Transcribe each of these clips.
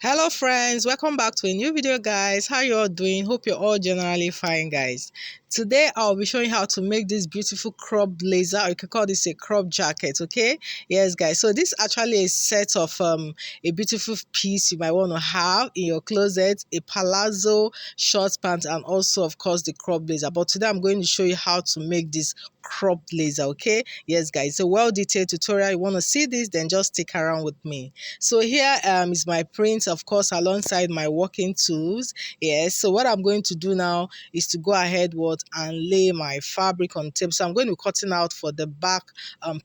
Hello friends, welcome back to a new video guys. How you all doing? Hope you're all generally fine guys. Today I'll be showing how to make this beautiful crop blazer, or you can call this a crop jacket, okay? Yes guys, so this is actually a set of a beautiful piece you might want to have in your closet, a palazzo short pant, and also of course the crop blazer. But today I'm going to show you how to make this crop blazer, okay? Yes guys, it's a well detailed tutorial. You want to see this, then just stick around with me. So here is my print, of course, alongside my working tools. Yes, so what I'm going to do now is to go ahead and lay my fabric on the table. So I'm going to be cutting out for the back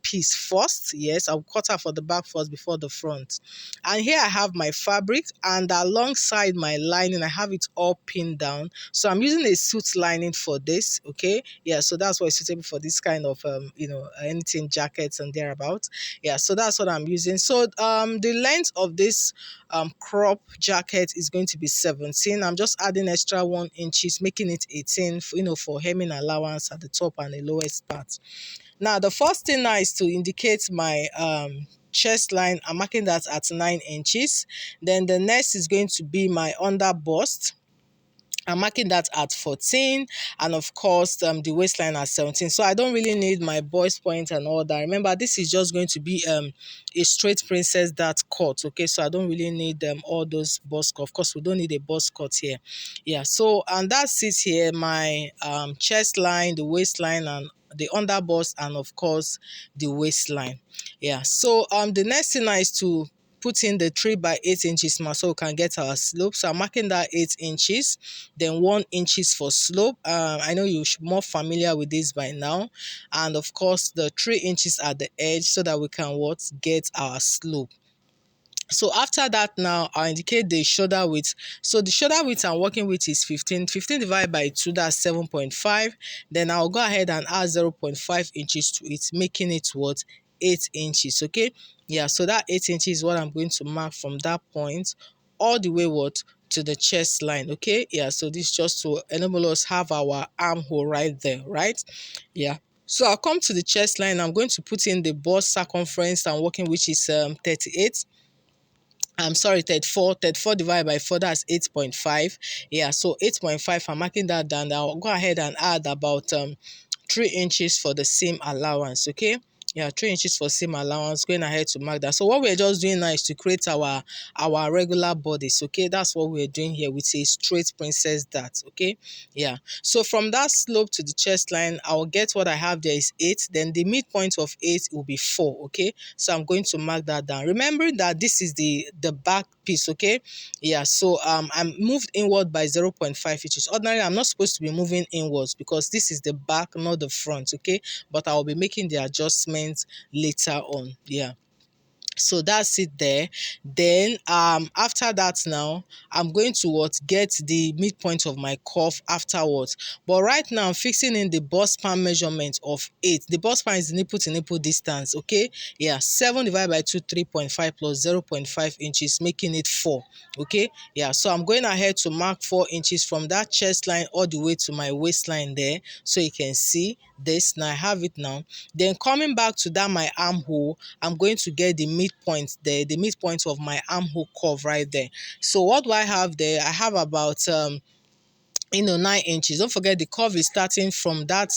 piece first. Yes, I'll cut out for the back first before the front. And here I have my fabric, and alongside my lining I have it all pinned down. So I'm using a suit lining for this, okay? Yeah, so that's why it's suitable for this kind of anything, jackets and thereabouts. Yeah, so that's what I'm using. So the length of this crop jacket is going to be 17. I'm just adding extra 1 inches, making it 18, for hemming allowance at the top and the lowest part. Now the first thing now is to indicate my chest line. I'm marking that at 9 inches. Then the next is going to be my under bust. I'm marking that at 14, and of course the waistline at 17. So I don't really need my boys point and all that. Remember, this is just going to be a straight princess that cut, okay? So I don't really need all those bust cut. Of course, we don't need a bust cut here. Yeah, so and that's it here, my chest line, the waistline, and the under bust, and of course the waistline. Yeah, so the next thing now is to put in the 3 by 8 inches mark so we can get our slope. So I'm marking that 8 inches, then 1 inches for slope. I know you're more familiar with this by now. And of course the 3 inches at the edge so that we can get our slope. So after that now, I'll indicate the shoulder width. So the shoulder width I'm working with is 15. 15 divided by 2, that's 7.5. Then I'll go ahead and add 0.5 inches to it, making it 8 inches, okay? Yeah, so that 8 inches is what I'm going to mark from that point all the way to the chest line, okay? Yeah, so this just to enable us have our armhole right there, right? Yeah. So I'll come to the chest line. I'm going to put in the bust circumference I'm working, which is 38. I'm sorry, 34. 34 divided by 4, that's 8.5. Yeah, so 8.5, I'm marking that down. I'll go ahead and add about 3 inches for the seam allowance, okay? Yeah, 3 inches for seam allowance, going ahead to mark that. So what we're just doing now is to create our regular bodice, okay? That's what we're doing here with a straight princess dart, okay? Yeah, so from that slope to the chest line, I'll get what I have there is 8. Then the midpoint of 8 will be 4, okay? So I'm going to mark that down. Remembering that this is the back piece, okay? Yeah, so I'm moved inward by 0.5 inches. Ordinarily, I'm not supposed to be moving inwards because this is the back, not the front, okay? But I'll be making the adjustments later on. Yeah, so that's it there. Then after that now, I'm going to get the midpoint of my cuff afterwards. But right now I'm fixing in the bust span measurement of 8. The bust span is the nipple to nipple distance, okay? Yeah, 7 divided by 2, 3.5 plus 0.5 inches, making it 4, okay? Yeah, so I'm going ahead to mark 4 inches from that chest line all the way to my waistline there, so you can see this. Now I have it now. Then coming back to that my armhole, I'm going to get the midpoint there, the midpoint of my armhole curve right there. So what do I have there? I have about 9 inches. Don't forget the curve is starting from that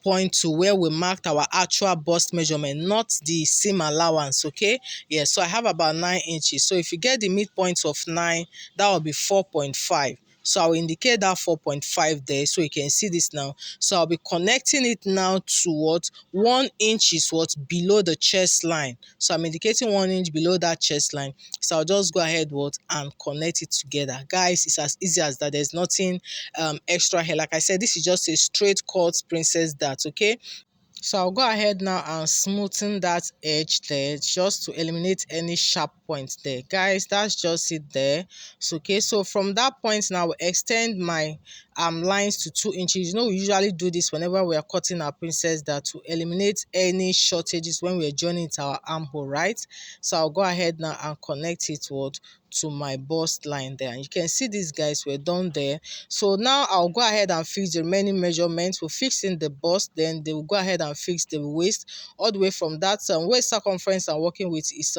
point to where we marked our actual bust measurement, not the seam allowance, okay? Yeah, so I have about 9 inches. So if you get the midpoint of 9, that will be 4.5. So I'll indicate that 4.5 there so you can see this now. So I'll be connecting it now to 1 inch is below the chest line. So I'm indicating 1 inch below that chest line. So I'll just go ahead and connect it together. Guys, it's as easy as that. There's nothing extra here. Like I said, this is just a straight cut princess dart, okay? So I'll go ahead now and smoothen that edge there just to eliminate any sharp points there. Guys, that's just it there. So okay, so from that point now, I'll extend my lines to 2 inches. We usually do this whenever we are cutting our princess dart to eliminate any shortages when we're joining it to our armhole, right? So I'll go ahead now and connect it to my bust line there, and you can see these guys, we're done there. So now I'll go ahead and fix the remaining measurements. We'll fix in the bust, then they will go ahead and fix the waist all the way from that waist circumference I'm working with is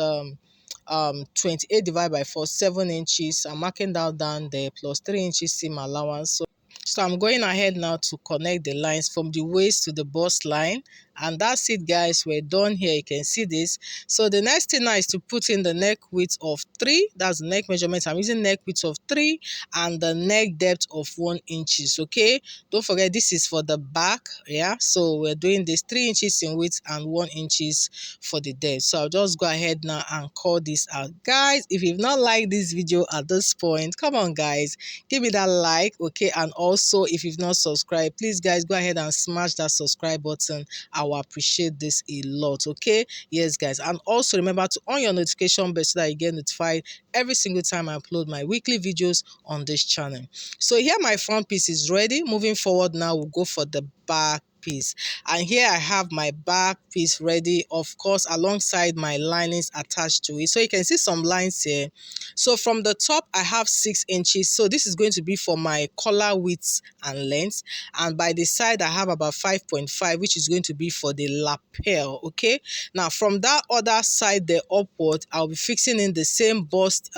28 divided by 4, 7 inches. I'm marking that down there, plus 3 inches seam allowance. So I'm going ahead now to connect the lines from the waist to the bust line. And that's it, guys. We're done here. You can see this. So the next thing now is to put in the neck width of 3. That's the neck measurement. I'm using neck width of 3 and the neck depth of 1 inches. Okay. Don't forget, this is for the back. Yeah. So we're doing this 3 inches in width and 1 inches for the depth. So I'll just go ahead now and call this out. Guys, if you've not liked this video at this point, come on, guys, give me that like. Okay. And also, if you've not subscribed, please, guys, go ahead and smash that subscribe button. I will appreciate this a lot. Okay. Yes, guys. And also remember to on your notification bell so that you get notified every single time I upload my weekly videos on this channel. So here my front piece is ready. Moving forward now, we'll go for the back piece. And here I have my back piece ready, of course, alongside my linings attached to it. So you can see some lines here. So from the top, I have 6 inches. So this is going to be for my collar width and length. And by the side, I have about 5.5, which is going to be for the lapel. Okay. Now from that other side, the upward, I'll be fixing in the same bust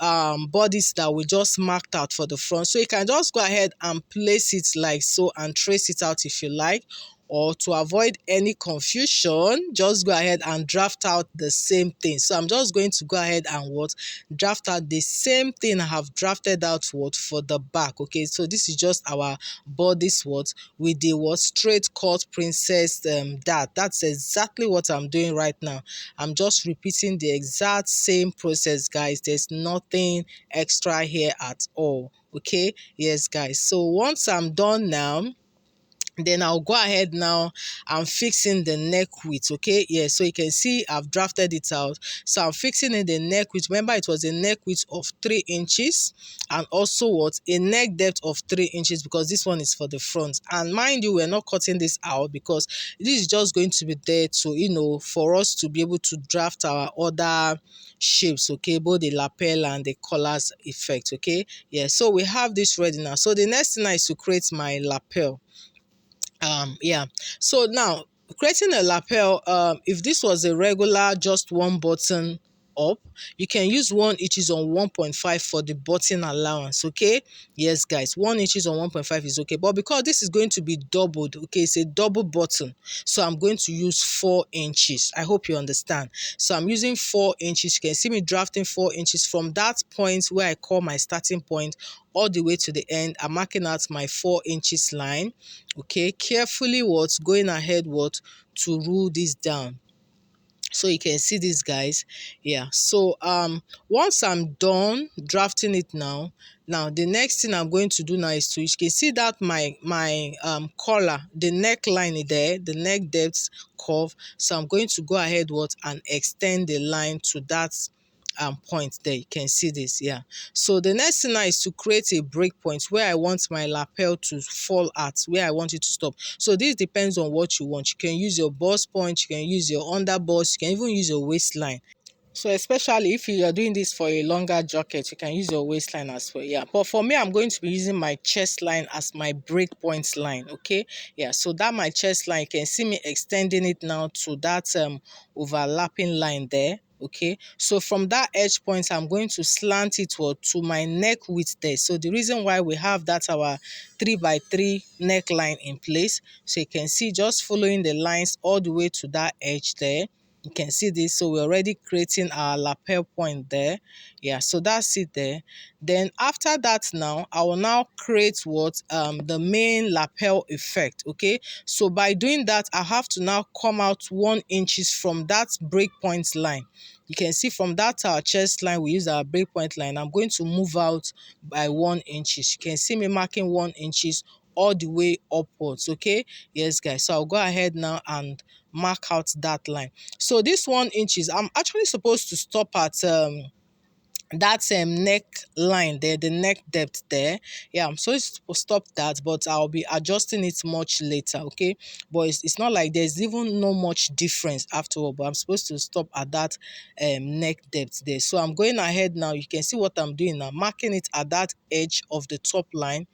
bodies that we just marked out for the front. So you can just go ahead and place it like so and trace it out if you like, or to avoid any confusion, just go ahead and draft out the same thing. So I'm just going to go ahead and draft out the same thing I have drafted out for the back. Okay, so this is just our bodice with the straight cut princess that's exactly what I'm doing right now. I'm just repeating the exact same process, guys. There's nothing extra here at all. Okay, yes, guys. So once I'm done now, then I'll go ahead now and fixing the neck width. Okay, yeah, so you can see I've drafted it out. So I'm fixing in the neck width. Remember, it was a neck width of 3 inches and also a neck depth of 3 inches, because this one is for the front. And mind you, we're not cutting this out because this is just going to be there to, for us to be able to draft our other shapes. Okay, both the lapel and the collars effect. Okay, yeah, so we have this ready now. So the next thing is to create my lapel. Yeah, so now creating a lapel, if this was a regular just one button up, you can use 1 inches on 1.5 for the button allowance. Okay, yes, guys, 1 inches on 1.5 is okay, but because this is going to be doubled, okay, it's a double button, so I'm going to use 4 inches. I hope you understand. So I'm using 4 inches. You can see me drafting 4 inches from that point where I call my starting point all the way to the end. I'm marking out my 4 inches line. Okay, carefully going ahead to rule this down. So you can see this, guys. Yeah, so once I'm done drafting it now the next thing I'm going to do now is you can see that my collar, the neckline there, the neck depth curve. So I'm going to go ahead and extend the line to that point there. You can see this. Yeah, so the next thing now is to create a break point where I want my lapel to fall at, where I want it to stop. So this depends on what you want. You can use your bust point, you can use your under bust, you can even use your waistline. So especially if you are doing this for a longer jacket, you can use your waistline as well. Yeah, but for me, I'm going to be using my chest line as my break point line. Okay, yeah, so that my chest line, you can see me extending it now to that overlapping line there. Okay, so from that edge point, I'm going to slant it to my neck width there. So the reason why we have that our 3x3 neckline in place, so you can see just following the lines all the way to that edge there. You can see this. So we're already creating our lapel point there. Yeah, so that's it there. Then after that now, I will now create the main lapel effect. Okay, so by doing that, I have to now come out 1 inches from that break point line. You can see from that our chest line, we use our break point line. I'm going to move out by 1 inches. You can see me marking 1 inches all the way upwards. Okay, yes, guys, so I'll go ahead now and mark out that line. So this 1 inches, I'm actually supposed to stop at that neck line there, the neck depth there. Yeah, I'm supposed to stop that, but I'll be adjusting it much later. Okay, but it's not like there's even no much difference after all, but I'm supposed to stop at that neck depth there. So I'm going ahead now. You can see what I'm doing now, marking it at that edge of the top line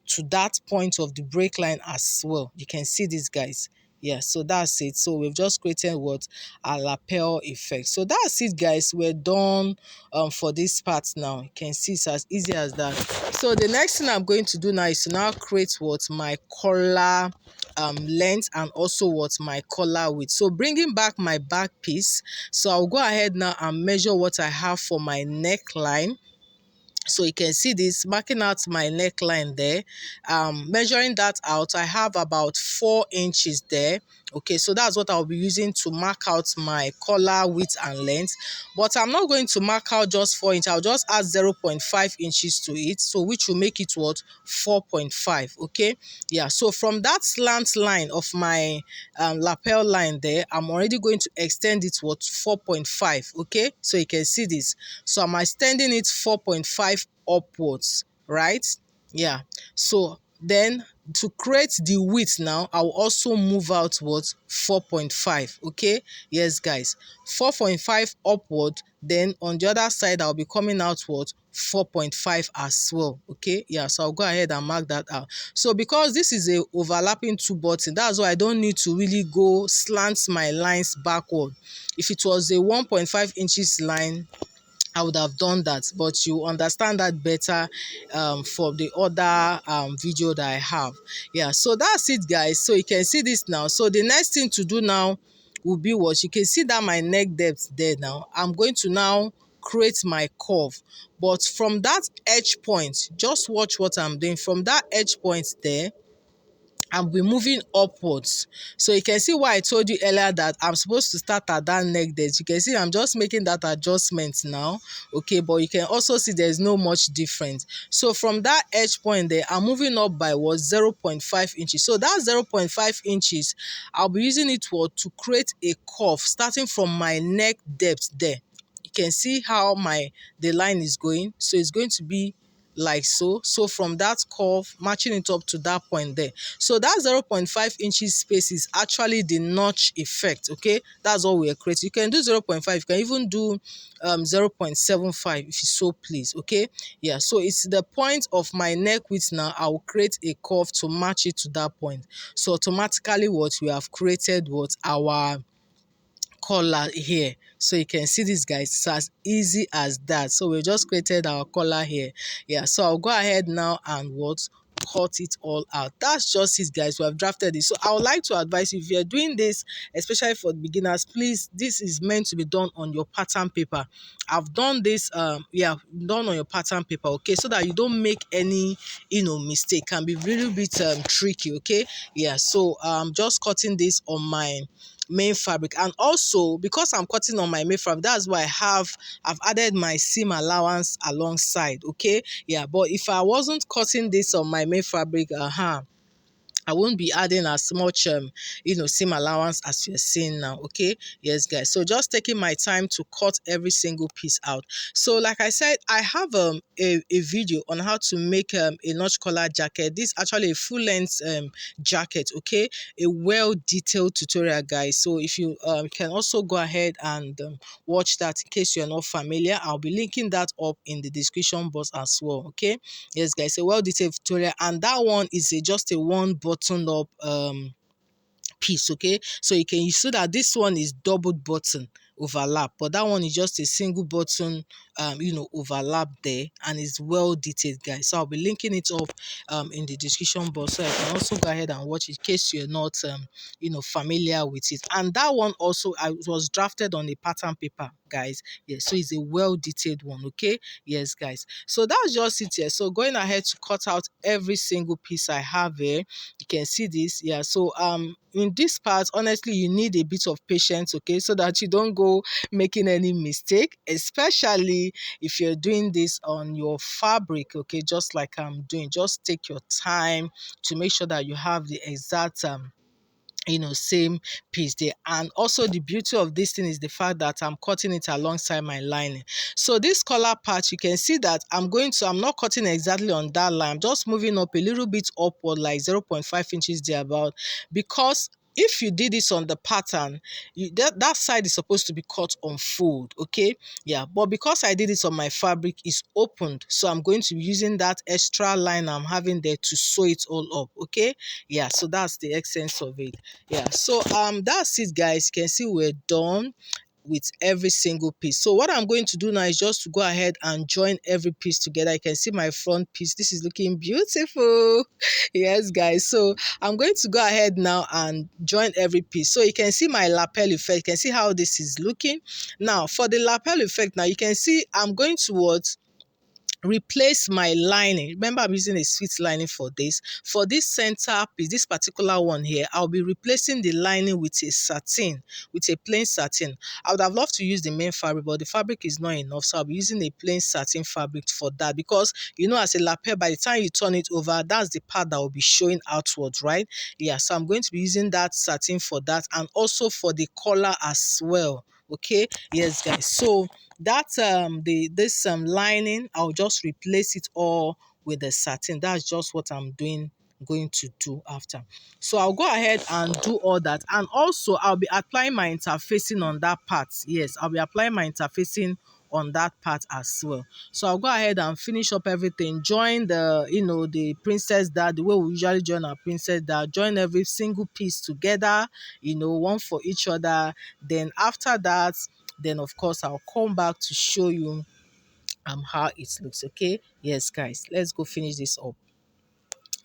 to that point of the break line as well. You can see this, guys. Yeah, so that's it. So we've just created what, a lapel effect. So that's it, guys. We're done for this part now. You can see it's as easy as that. So the next thing I'm going to do now is to now create what, my collar length, and also what, my collar width. So bringing back my back piece, so I'll go ahead now and measure what I have for my neckline. So you can see this, marking out my neckline there, measuring that out. I have about 4 inches there. Okay, so that's what I'll be using to mark out my collar width and length. But I'm not going to mark out just 4 inches. I'll just add 0.5 inches to it, so which will make it what, 4.5. Okay, yeah. So from that slant line of my lapel line there, I'm already going to extend it what, 4.5. Okay, so you can see this. So I'm extending it 4.5 upwards, right? Yeah. So then to create the width now, I'll also move out what, 4.5. Okay, yes guys, 4.5 upward. Then on the other side, I'll be coming out what, 4.5 as well. Okay, yeah. So I'll go ahead and mark that out. So because this is a overlapping 2 button, that's why I don't need to really go slant my lines backward. If it was a 1.5 inches line, I would have done that, but you understand that better for the other video that I have. Yeah, so that's it, guys. So you can see this now. So the next thing to do now will be what, you can see that my neck depth there now. I'm going to now create my curve, but from that edge point, just watch what I'm doing. From that edge point there, I'll be moving upwards. So you can see why I told you earlier that I'm supposed to start at that neck depth. You can see I'm just making that adjustment now. Okay, but you can also see there's no much difference. So from that edge point there, I'm moving up by what, 0.5 inches. So that 0.5 inches, I'll be using it to create a curve starting from my neck depth there. You can see how the line is going. So it's going to be like so. So from that curve, matching it up to that point there. So that 0.5 inches space is actually the notch effect. Okay, that's what we're creating. You can do 0.5, you can even do 0.75 if you so please. Okay, yeah. So it's the point of my neck width now. I will create a curve to match it to that point. So automatically what we have created, what, our collar here. So you can see this, guys. It's as easy as that. So we just created our collar here. Yeah, so I'll go ahead now and what, cut it all out. That's just it, guys. We have drafted it. So I would like to advise you, if you're doing this, especially for beginners, please, this is meant to be done on your pattern paper. I've done this yeah, done on your pattern paper, okay, so that you don't make any mistake. Can be a little bit tricky. Okay, yeah. So just cutting this on my main fabric, and also because I'm cutting on my main fabric, that's why I've added my seam allowance alongside. Okay, yeah. But if I wasn't cutting this on my main fabric, I won't be adding as much, seam allowance as you're seeing now. Okay, yes, guys. So just taking my time to cut every single piece out. So like I said, I have a video on how to make a notch collar jacket. This is actually a full length jacket. Okay, a well detailed tutorial, guys. So if you can also go ahead and watch that in case you're not familiar. I'll be linking that up in the description box as well. Okay, yes, guys, a well detailed tutorial, and that one is just a one button up piece. Okay, so you can see that this one is double button overlap, but that one is just a single button overlap there, and it's well detailed, guys. So I'll be linking it up in the description box, so I can also go ahead and watch it in case you're not familiar with it. And that one also, I was drafted on a pattern paper, guys. Yes, so it's a well detailed one. Okay, yes, guys. So that's just it here. So going ahead to cut out every single piece I have here. You can see this. Yeah, so in this part, honestly, you need a bit of patience, okay, so that you don't go making any mistake, especially if you're doing this on your fabric. Okay, just like I'm doing, just take your time to make sure that you have the exact same piece there. And also the beauty of this thing is the fact that I'm cutting it alongside my lining. So this collar part, you can see that I'm not cutting exactly on that line. I'm just moving up a little bit upward, like 0.5 inches there about, because if you did this on the pattern, that side is supposed to be cut on fold, okay? Yeah, but because I did it on my fabric, it's opened, so I'm going to be using that extra line I'm having there to sew it all up, okay? Yeah, so that's the essence of it. Yeah, so that's it, guys. You can see we're done with every single piece. So what I'm going to do now is just to go ahead and join every piece together. You can see my front piece. This is looking beautiful. Yes, guys. So I'm going to go ahead now and join every piece. So you can see my lapel effect. You can see how this is looking. Now for the lapel effect, now you can see I'm going towards replace my lining. Remember, I'm using a sweet lining for this. For this center piece, this particular one here, I'll be replacing the lining with a satin, with a plain satin. I would have loved to use the main fabric, but the fabric is not enough, so I'll be using a plain satin fabric for that, because you know, as a lapel, by the time you turn it over, that's the part that will be showing outwards, right? Yeah, so I'm going to be using that satin for that, and also for the collar as well. Okay, yes, guys. So that this lining, I'll just replace it all with the satin. That's just what I'm going to do after. So I'll go ahead and do all that, and also I'll be applying my interfacing on that part. Yes, I'll be applying my interfacing on that part as well. So I'll go ahead and finish up everything, join the, you know, the princess dart, the way we usually join our princess dart, join every single piece together, you know, one for each other. Then after that, then of course I'll come back to show you how it looks. Okay, yes, guys, let's go finish this up.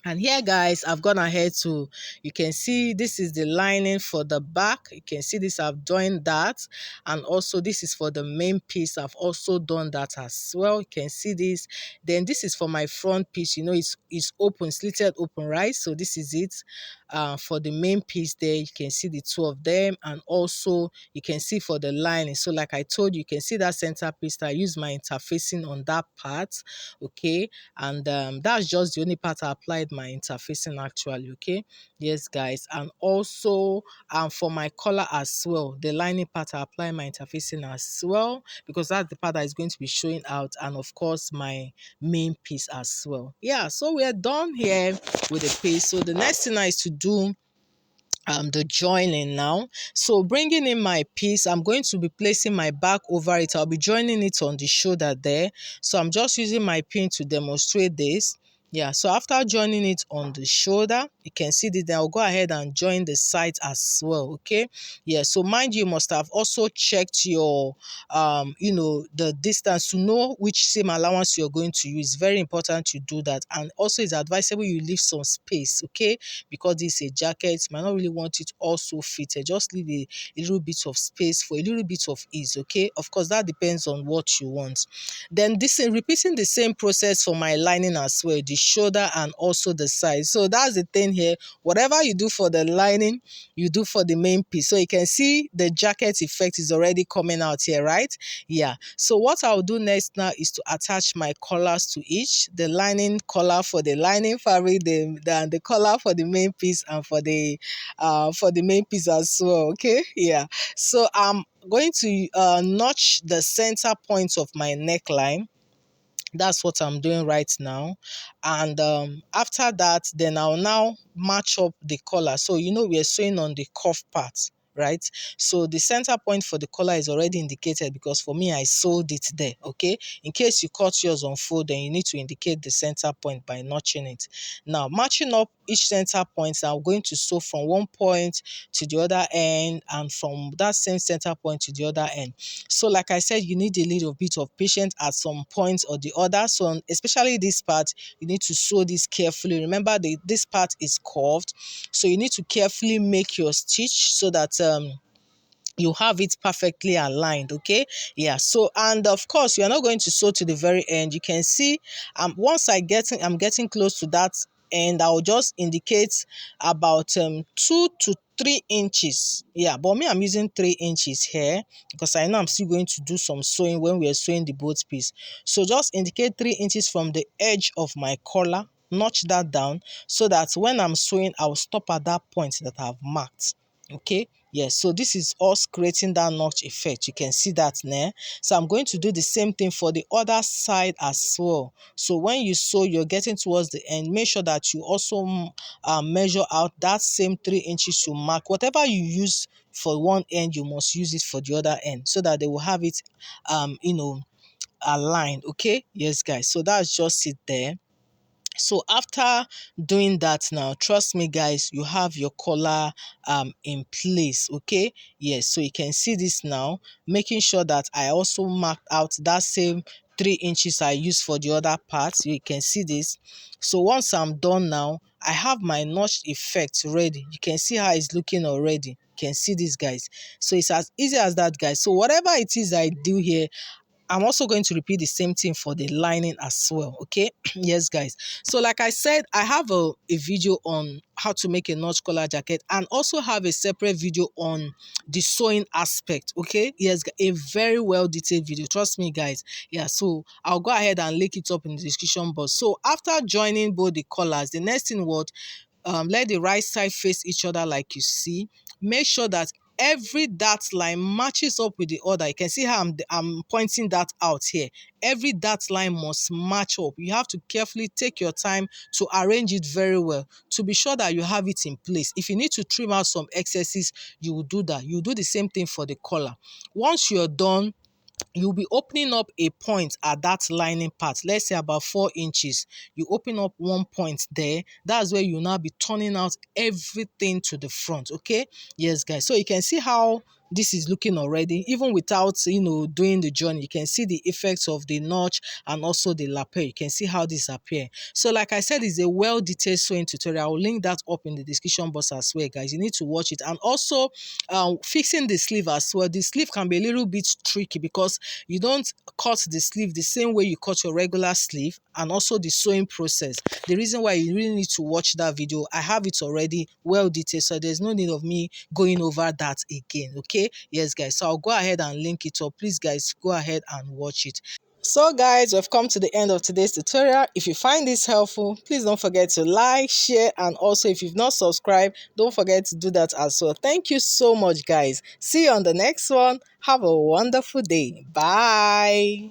And here, guys, I've gone ahead to, you can see this is the lining for the back. You can see this, I've joined that. And also this is for the main piece. I've also done that as well. You can see this. Then this is for my front piece. You know, it's open, slitted open, right? So this is it for the main piece there. You can see the two of them. And also you can see for the lining. So like I told you, you can see that center piece. I use my interfacing on that part. Okay, and that's just the only part I applied my interfacing actually. Okay, yes, guys. And also for my collar as well, the lining part, I apply my interfacing as well, because that's the part that is going to be showing out, and of course my main piece as well. Yeah, so we're done here with the piece. So the next thing now is to do the joining now. So bringing in my piece, I'm going to be placing my back over it. I'll be joining it on the shoulder there. So I'm just using my pin to demonstrate this. Yeah, so after joining it on the shoulder, you can see that I'll go ahead and join the sides as well. Okay, yeah, so mind you must have also checked your you know, the distance to know which seam allowance you're going to use. Very important to do that. And also it's advisable you leave some space, okay, because this is a jacket, you might not really want it also fitted. Just leave a little bit of space for a little bit of ease. Okay, of course that depends on what you want. Then this, repeating the same process for my lining as well, the shoulder and also the side. So that's the thing here, whatever you do for the lining, you do for the main piece. So you can see the jacket effect is already coming out here, right? Yeah, so what I'll do next now is to attach my collars to each, the lining collar for the lining fabric, the collar for the main piece, and for the main piece as well. Okay, yeah, so I'm going to notch the center point of my neckline. That's what I'm doing right now. And after that, then I'll now match up the collar. So you know we're sewing on the cuff part, right? So the center point for the collar is already indicated, because for me I sewed it there. Okay, in case you cut yours on fold, then you need to indicate the center point by notching it. Now matching up each center point, I'm going to sew from one point to the other end, and from that same center point to the other end. So like I said, you need a little bit of patience at some point or the other. So especially this part, you need to sew this carefully. Remember, this part is curved, so you need to carefully make your stitch so that you have it perfectly aligned. Okay, yeah. So, and of course, you are not going to sew to the very end. You can see once I'm getting close to that end, I'll just indicate about 2 to 3 inches. Yeah, but me, I'm using 3 inches here, because I know I'm still going to do some sewing when we are sewing the both piece. So just indicate 3 inches from the edge of my collar, notch that down, so that when I'm sewing, I'll stop at that point that I've marked. Okay, Yes, so this is us creating that notch effect. You can see that now. So I'm going to do the same thing for the other side as well. So when you sew, you're getting towards the end, make sure that you also measure out that same 3 inches to mark. Whatever you use for one end, you must use it for the other end, so that they will have it aligned. Okay, yes guys, so that's just it there. So after doing that, now trust me guys, you have your collar in place. Okay, yes, so you can see this now, making sure that I also marked out that same 3 inches I used for the other part. You can see this. So once I'm done now, I have my notch effect ready. You can see how it's looking already. You can see this guys. So it's as easy as that guys. So whatever it is I do here, I'm also going to repeat the same thing for the lining as well. Okay, yes guys, so like I said, I have a video on how to make a notch collar jacket, and also have a separate video on the sewing aspect. Okay, yes, a very well detailed video, trust me guys. Yeah, so I'll go ahead and link it up in the description box. So after joining both the collars, the next thing, what, let the right side face each other like you see. Make sure that every dot line matches up with the other. You can see how I'm pointing that out here. Every dot line must match up. You have to carefully take your time to arrange it very well, to be sure that you have it in place. If you need to trim out some excesses, you will do that. You do the same thing for the collar. Once you're done, you'll be opening up a point at that lining part, let's say about 4 inches. You open up one point there. That's where you now be turning out everything to the front. Okay, yes guys, so you can see how this is looking already, even without doing the journey. You can see the effects of the notch and also the lapel. You can see how this appear. So like I said, it's a well detailed sewing tutorial. I will link that up in the description box as well guys. You need to watch it. And also fixing the sleeve as well. The sleeve can be a little bit tricky because you don't cut the sleeve the same way you cut your regular sleeve, and also the sewing process. The reason why you really need to watch that video, I have it already well detailed, so there's no need of me going over that again. Okay, yes guys, so I'll go ahead and link it up. Please guys, go ahead and watch it. So guys, we've come to the end of today's tutorial. If you find this helpful, please don't forget to like, share, and also if you've not subscribed, don't forget to do that as well. Thank you so much guys. See you on the next one. Have a wonderful day. Bye.